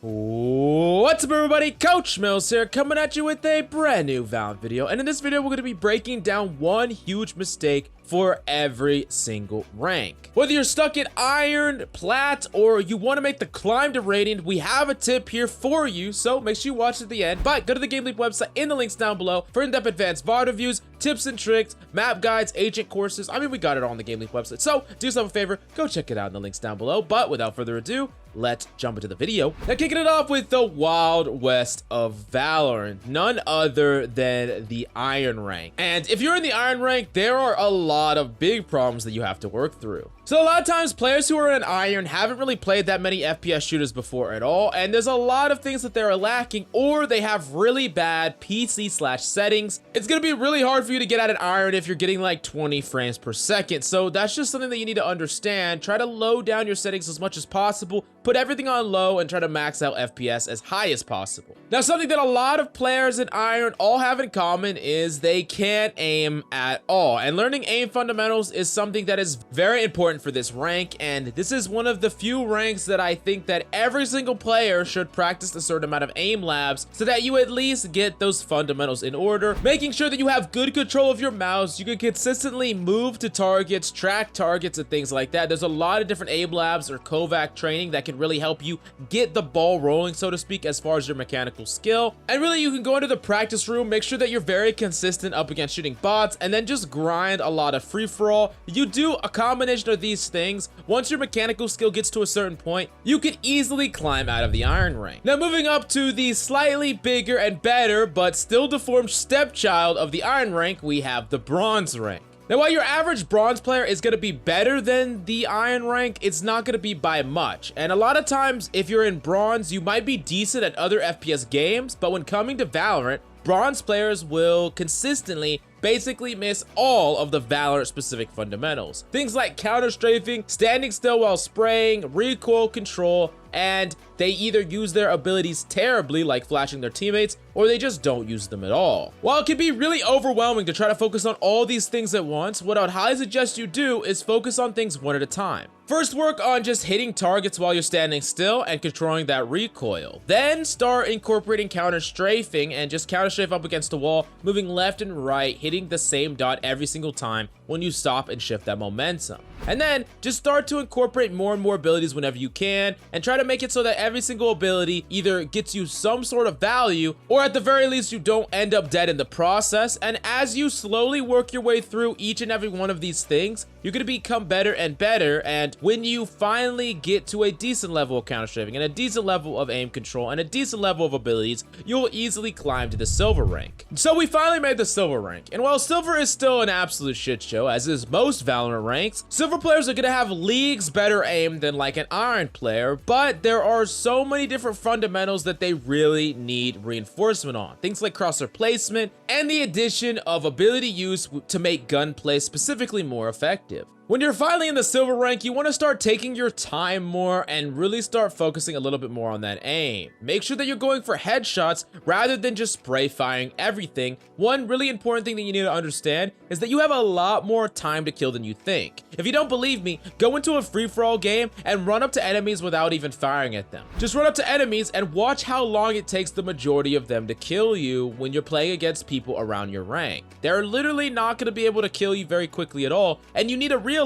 What's up, everybody? Coach Mills here, coming at you with a brand new Valorant video. And in this video, we're going to be breaking down one huge mistake for every single rank. Whether you're stuck at Iron, Plat, or you want to make the climb to Radiant, we have a tip here for you, so make sure you watch to the end. But go to the Game Leap website in the links down below for in-depth advanced VOD reviews, tips and tricks, map guides, agent courses. I mean, we got it all on the Game Leap website, so do yourself a favor, go check it out in the links down below. But without further ado, let's jump into the video. Now, kicking it off with the Wild West of Valorant, none other than the Iron rank. And if you're in the Iron rank, there are a lot of big problems that you have to work through. So a lot of times players who are in Iron haven't really played that many FPS shooters before at all, and there's a lot of things that they're lacking, or they have really bad PC/ settings. It's gonna be really hard for you to get out of Iron if you're getting like 20 frames per second. So that's just something that you need to understand. Try to low down your settings as much as possible, put everything on low, and try to max out FPS as high as possible. Now, something that a lot of players in Iron all have in common is they can't aim at all, and learning aim fundamentals is something that is very important for this rank, and this is one of the few ranks that I think that every single player should practice a certain amount of aim labs so that you at least get those fundamentals in order, making sure that you have good control of your mouse, you can consistently move to targets, track targets, and things like that. There's a lot of different aim labs or Kovac training that can really help you get the ball rolling, so to speak, as far as your mechanical skill. And really, you can go into the practice room, make sure that you're very consistent up against shooting bots, and then just grind a lot of free-for-all. You do a combination of these things. Once your mechanical skill gets to a certain point, you can easily climb out of the Iron rank. Now, moving up to the slightly bigger and better, but still deformed stepchild of the Iron rank, we have the Bronze rank. Now, while your average Bronze player is going to be better than the Iron rank, it's not going to be by much. And a lot of times, if you're in Bronze, you might be decent at other FPS games, but when coming to Valorant, Bronze players will consistently basically miss all of the Valorant specific fundamentals. Things like counter strafing, standing still while spraying, recoil control, and they either use their abilities terribly, like flashing their teammates, or they just don't use them at all. While it can be really overwhelming to try to focus on all these things at once, what I would highly suggest you do is focus on things one at a time. First, work on just hitting targets while you're standing still and controlling that recoil. Then start incorporating counter strafing and just counter strafe up against the wall, moving left and right, hitting the same dot every single time when you stop and shift that momentum. And then just start to incorporate more and more abilities whenever you can, and try to make it so that every single ability either gets you some sort of value, or at the very least you don't end up dead in the process. And as you slowly work your way through each and every one of these things, you're going to become better and better, and when you finally get to a decent level of counter strafing and a decent level of aim control and a decent level of abilities, you'll easily climb to the Silver rank. So we finally made the Silver rank, and while Silver is still an absolute shit show, as is most Valorant ranks, Silver players are going to have leagues better aim than like an Iron player, but there are so many different fundamentals that they really need reinforcement on. Things like crosshair placement and the addition of ability use to make gunplay specifically more effective. When you're finally in the Silver rank, you want to start taking your time more and really start focusing a little bit more on that aim. Make sure that you're going for headshots rather than just spray firing everything. One really important thing that you need to understand is that you have a lot more time to kill than you think. If you don't believe me, go into a free-for-all game and run up to enemies without even firing at them. Just run up to enemies and watch how long it takes the majority of them to kill you when you're playing against people around your rank. They're literally not going to be able to kill you very quickly at all, and you need to realize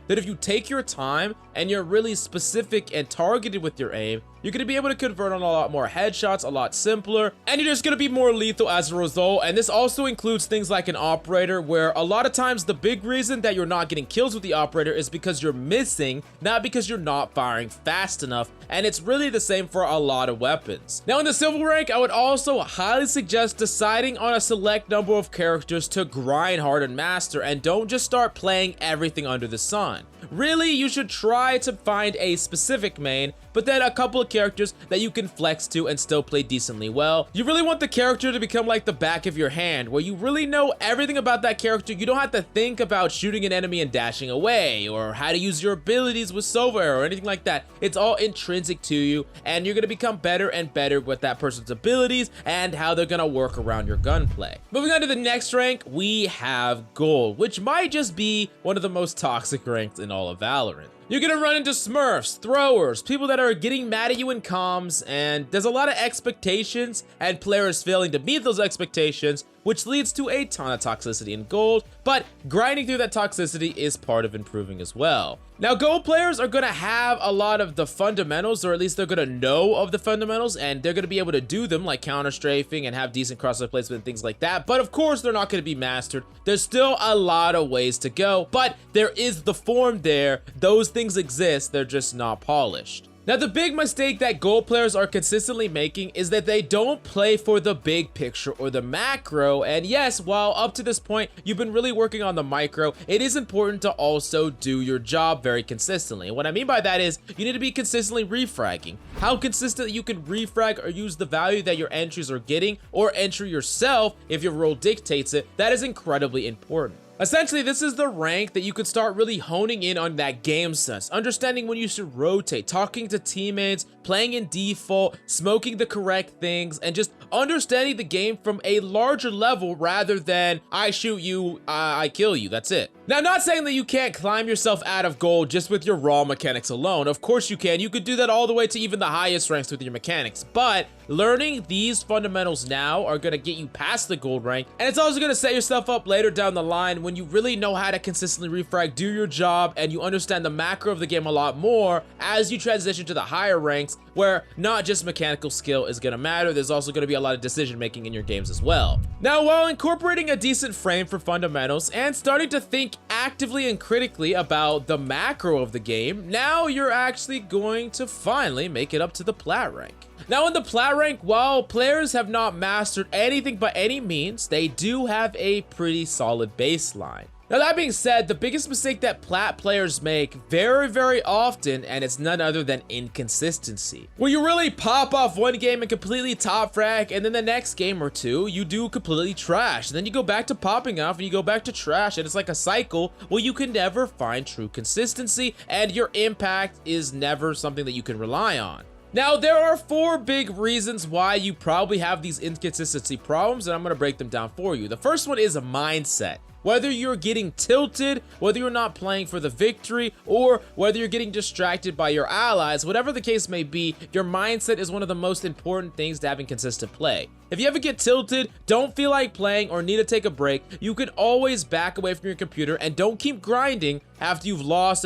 that if you take your time and you're really specific and targeted with your aim, you're going to be able to convert on a lot more headshots, a lot simpler, and you're just going to be more lethal as a result. And this also includes things like an operator, where a lot of times the big reason that you're not getting kills with the operator is because you're missing, not because you're not firing fast enough. And it's really the same for a lot of weapons. Now, in the Silver rank, I would also highly suggest deciding on a select number of characters to grind hard and master, and don't just start playing everything under the sun. Really, you should try to find a specific main, but then a couple of characters that you can flex to and still play decently well. You really want the character to become like the back of your hand, where you really know everything about that character. You don't have to think about shooting an enemy and dashing away, or how to use your abilities with Sova or anything like that. It's all intrinsic to you, and you're going to become better and better with that person's abilities and how they're going to work around your gunplay. Moving on to the next rank, we have Gold, which might just be one of the most toxic ranks in all of Valorant. You're gonna run into smurfs, throwers, people that are getting mad at you in comms, and there's a lot of expectations and players failing to meet those expectations, which leads to a ton of toxicity in gold, but grinding through that toxicity is part of improving as well. Now, gold players are gonna have a lot of the fundamentals, or at least they're gonna know of the fundamentals, and they're gonna be able to do them, like counter strafing and have decent crosshair placement and things like that, but of course, they're not gonna be mastered. There's still a lot of ways to go, but there is the form there. Those things exist, they're just not polished. Now, the big mistake that gold players are consistently making is that they don't play for the big picture or the macro. And yes, while up to this point, you've been really working on the micro, it is important to also do your job very consistently. And what I mean by that is you need to be consistently refragging. How consistent you can refrag or use the value that your entries are getting, or enter yourself if your role dictates it, that is incredibly important. Essentially, this is the rank that you could start really honing in on that game sense, understanding when you should rotate, talking to teammates, playing in default, smoking the correct things, and just understanding the game from a larger level rather than I shoot you, I kill you, that's it. Now, I'm not saying that you can't climb yourself out of gold just with your raw mechanics alone. Of course you can. You could do that all the way to even the highest ranks with your mechanics, but learning these fundamentals now are gonna get you past the gold rank, and it's also gonna set yourself up later down the line when you really know how to consistently refrag, do your job, and you understand the macro of the game a lot more as you transition to the higher ranks, where not just mechanical skill is gonna matter, there's also gonna be a lot of decision making in your games as well. Now, while incorporating a decent frame for fundamentals and starting to think actively and critically about the macro of the game, now you're actually going to finally make it up to the plat rank. Now, in the plat rank, while players have not mastered anything by any means, they do have a pretty solid baseline. Now, that being said, the biggest mistake that plat players make very often, and it's none other than inconsistency. Where you really pop off one game and completely top frag, and then the next game or two, you do completely trash. And then you go back to popping off, and you go back to trash, and it's like a cycle where you can never find true consistency, and your impact is never something that you can rely on. Now, there are 4 big reasons why you probably have these inconsistency problems, and I'm gonna break them down for you. The first one is a mindset. Whether you're getting tilted, whether you're not playing for the victory, or whether you're getting distracted by your allies, whatever the case may be, your mindset is one of the most important things to having consistent play. If you ever get tilted, don't feel like playing, or need to take a break, you can always back away from your computer and don't keep grinding after you've lost,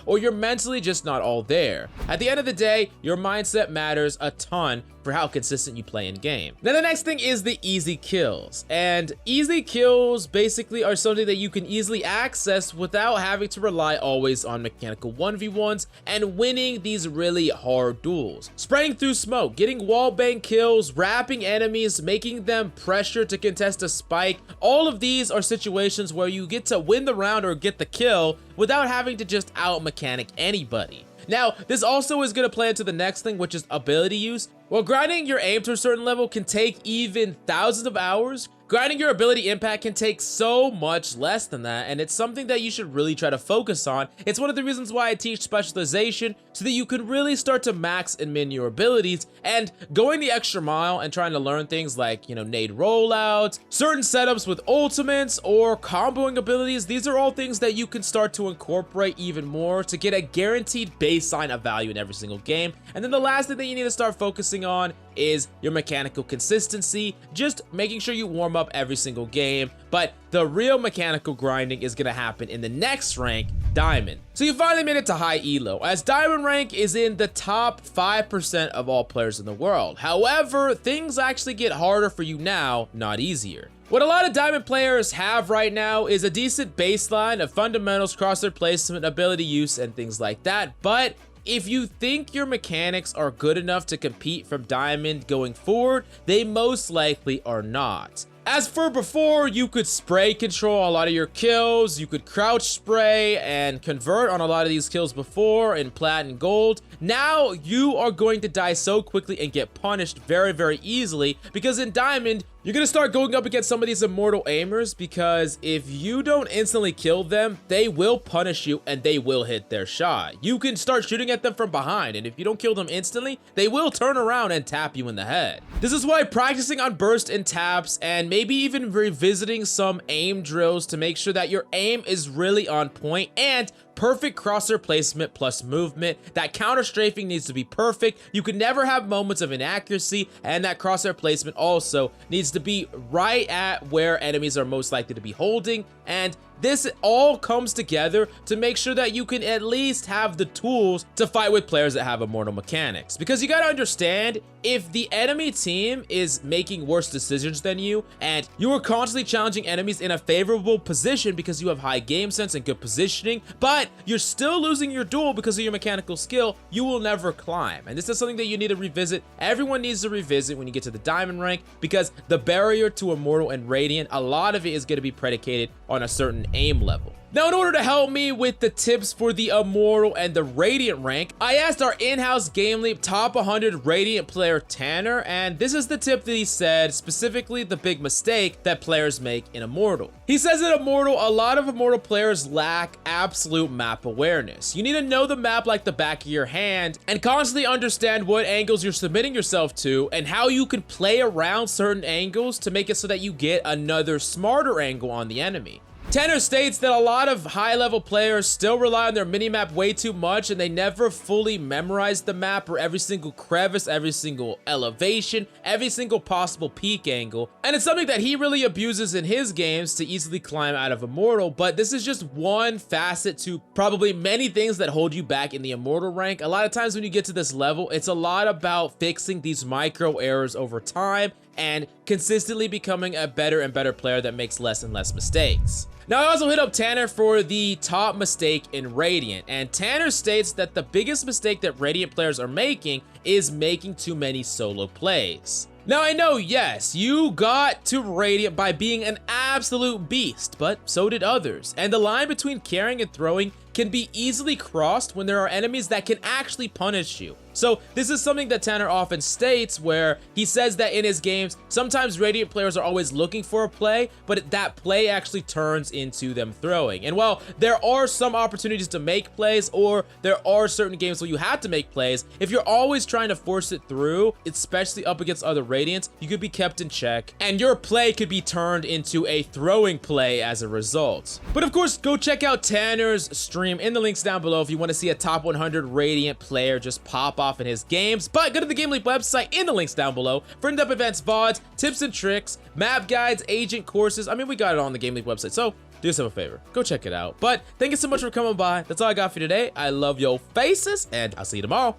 or you're mentally just not all there. At the end of the day, your mindset matters a ton for how consistent you play in game. Now, the next thing is the easy kills. And easy kills basically are something that you can easily access without having to rely always on mechanical 1v1s and winning these really hard duels. Spraying through smoke, getting wallbang kills, wrapping enemies, making them pressure to contest a spike. All of these are situations where you get to win the round or get the kill without having to just out-mechanic anybody. Now, this also is going to play into the next thing, which is ability use. While grinding your aim to a certain level can take even thousands of hours, grinding your ability impact can take so much less than that, and it's something that you should really try to focus on. It's one of the reasons why I teach specialization, so that you can really start to max and min your abilities, and going the extra mile and trying to learn things like, nade rollouts, certain setups with ultimates, or comboing abilities. These are all things that you can start to incorporate even more to get a guaranteed baseline of value in every single game. And then the last thing that you need to start focusing on is your mechanical consistency, just making sure you warm up every single game. But the real mechanical grinding is going to happen in the next rank, Diamond. So you finally made it to high elo, as Diamond rank is in the top 5% of all players in the world. However, things actually get harder for you now, not easier. What a lot of Diamond players have right now is a decent baseline of fundamentals, crosshair placement, ability use, and things like that, but if you think your mechanics are good enough to compete from Diamond going forward, they most likely are not. As for before, you could spray control a lot of your kills, you could crouch spray and convert on a lot of these kills before in plat and gold. Now you are going to die so quickly and get punished very easily, because in Diamond, you're gonna start going up against some of these immortal aimers, because if you don't instantly kill them, they will punish you and they will hit their shot. You can start shooting at them from behind, and if you don't kill them instantly, they will turn around and tap you in the head. This is why practicing on burst and taps, and maybe even revisiting some aim drills to make sure that your aim is really on point, and perfect crosshair placement plus movement. That counter strafing needs to be perfect. You can never have moments of inaccuracy, and that crosshair placement also needs to be right at where enemies are most likely to be holding. And this all comes together to make sure that you can at least have the tools to fight with players that have immortal mechanics. Because you gotta understand, if the enemy team is making worse decisions than you, and you are constantly challenging enemies in a favorable position because you have high game sense and good positioning, but you're still losing your duel because of your mechanical skill, you will never climb. And this is something that you need to revisit. Everyone needs to revisit when you get to the diamond rank, because the barrier to immortal and radiant, a lot of it is going to be predicated on a certain aim level. Now, in order to help me with the tips for the immortal and the radiant rank, I asked our in-house Game Leap top 100 radiant player Tanner, and this is the tip that he said, specifically the big mistake that players make in immortal. He says in immortal, a lot of immortal players lack absolute map awareness. You need to know the map like the back of your hand and constantly understand what angles you're submitting yourself to and how you can play around certain angles to make it so that you get another smarter angle on the enemy. Tanner states that a lot of high-level players still rely on their minimap way too much, and they never fully memorize the map or every single crevice, every single elevation, every single possible peak angle. And it's something that he really abuses in his games to easily climb out of Immortal, but this is just one facet to probably many things that hold you back in the Immortal rank. A lot of times when you get to this level, it's a lot about fixing these micro errors over time and consistently becoming a better and better player that makes less and less mistakes. Now, I also hit up Tanner for the top mistake in Radiant, and Tanner states that the biggest mistake that Radiant players are making is making too many solo plays. Now, I know, yes, you got to Radiant by being an absolute beast, but so did others, and the line between carrying and throwing can be easily crossed when there are enemies that can actually punish you. So this is something that Tanner often states, where he says that in his games, sometimes Radiant players are always looking for a play, but that play actually turns into them throwing. And while there are some opportunities to make plays, or there are certain games where you have to make plays, if you're always trying to force it through, especially up against other Radiants, you could be kept in check, and your play could be turned into a throwing play as a result. But of course, go check out Tanner's stream in the links down below if you want to see a top 100 Radiant player just pop off in his games. But go to the Game Leap website in the links down below for in-depth advanced VODs, tips and tricks, map guides, agent courses. I mean, we got it on the Game Leap website, so do yourself a favor, go check it out. But thank you so much for coming by. That's all I got for you today. I love your faces, and I'll see you tomorrow.